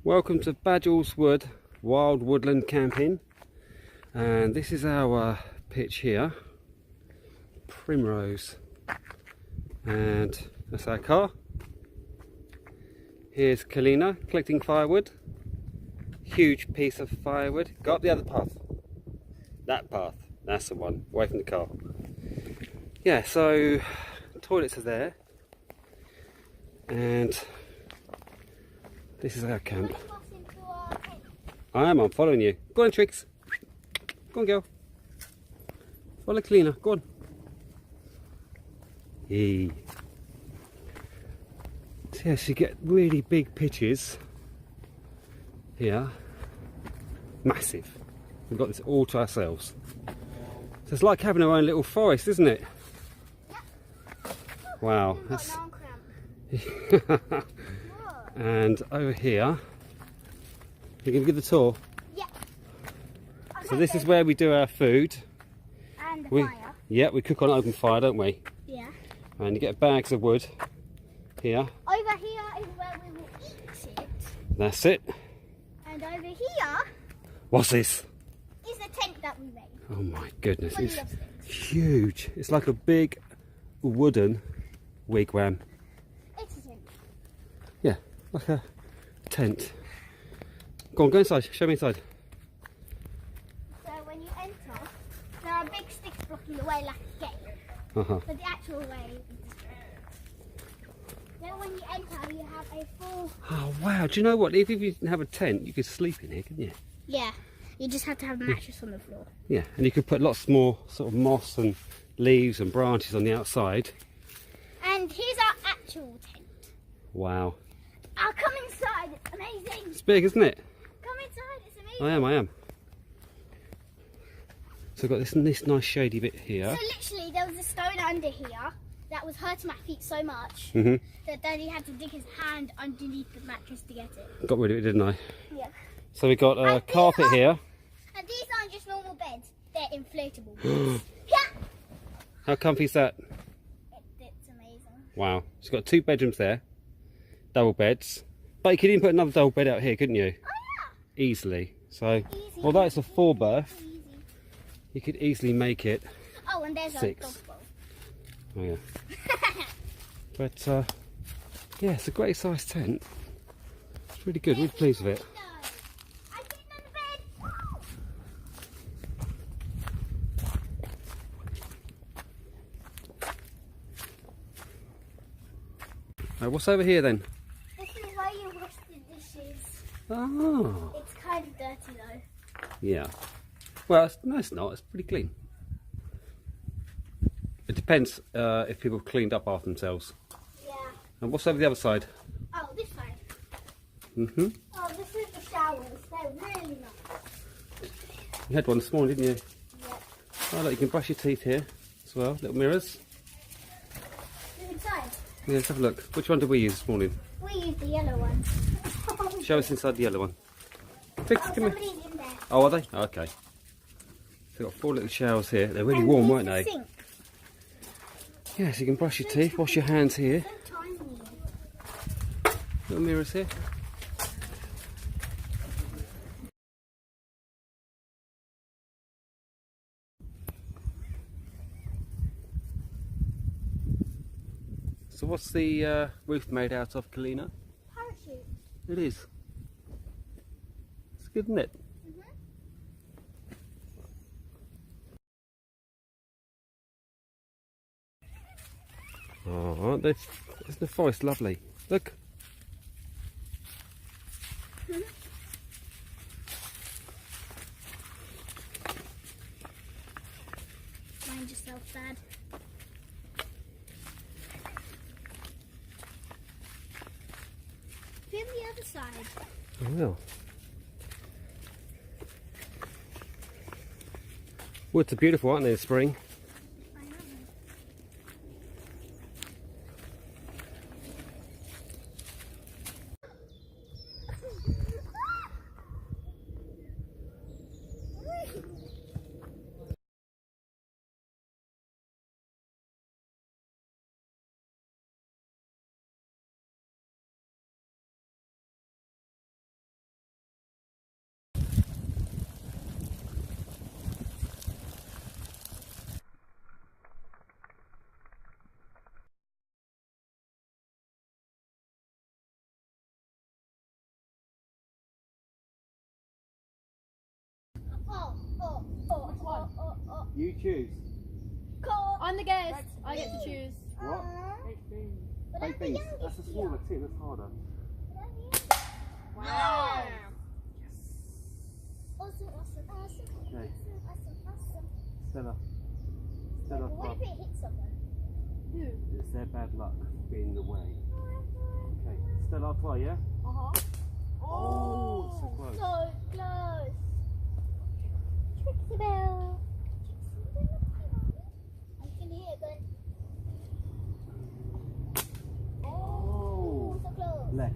Welcome to Badgells Wild Woodland Camping, and this is our pitch here, Primrose, and that's our car. Here's Kalina collecting firewood, huge piece of firewood. Go up the other path, that path, that's the one, away from the car. Yeah, so toilets are there, and this is our camp. I'm following you. Go on, Trix. Go on, girl. Follow Kalina. Go on. Yee. So yes, you get really big pitches here. Massive. We've got this all to ourselves. So it's like having our own little forest, isn't it? Wow. That's... And over here, you can give the tour. Yeah. Okay, so this is where we do our food. And the fire. Yeah, we cook on open fire, don't we? Yeah. And you get bags of wood here. Over here is where we will eat it. That's it. And over here. What's this? Is the tent that we made. Oh my goodness, it's huge. It's like a big wooden wigwam. It's a tent. Yeah, like a tent. Go on, go inside. Show me inside. So when you enter, there are big sticks blocking the way like a gate. But the actual way is the street. Then when you enter, you have a full... Oh wow, do you know what? If you didn't have a tent, you could sleep in here, couldn't you? Yeah, you just have to have a mattress on the floor. Yeah, and you could put lots more sort of moss and leaves and branches on the outside. And here's our actual tent. Wow. Oh, come inside, it's amazing. It's big, isn't it? Come inside, it's amazing. I am. So I've got this nice shady bit here. So literally there was a stone under here that was hurting my feet so much that Daddy had to dig his hand underneath the mattress to get it. Got rid of it, didn't I? Yeah. So we've got a carpet here. And these aren't just normal beds, they're inflatable beds. Yeah. How comfy is that? It's amazing. Wow. So it's got 2 bedrooms there. Double beds, but you could even put another double bed out here, couldn't you? Oh yeah. Easily. So, although it's a 4-berth, you could easily make it 6. Oh yeah. But yeah, it's a great sized tent. It's really good. Really pleased with it. What's over here then? Oh. It's kind of dirty though. Yeah. Well, no, it's not. It's pretty clean. It depends if people have cleaned up after themselves. Yeah. And what's over the other side? Oh, this side. Oh, this is the showers. They're really nice. You had one this morning, didn't you? Yeah. Oh, look, you can brush your teeth here as well. Little mirrors. Inside. Yeah, let's have a look. Which one did we use this morning? We used the yellow one. Show us inside the yellow one. Fix, come here. In there. Oh, are they? Oh, okay. So we've got 4 little showers here. They're really warm, weren't they? Sink. Yeah, so you can brush your teeth, wash your hands here. So tiny. Little mirrors here. So what's the roof made out of, Kalina? Parachute. It is. It's good, isn't it? Oh, aren't they? Isn't the forest lovely? Look. Mind yourself, Dad. Film the other side. I will. Woods are beautiful, aren't they, in spring? You choose. I'm the guest. I get to choose. What? Baked beans. That's a smaller tin. That's harder. Wow. Yes. Awesome. Okay. Awesome. Stella. What if it hits someone? Who? It's their bad luck being in the way. Okay. Stella, I'll try, yeah? Oh, so close. So close. Trixie Bell. I can hear it going. Oh, so close. Left.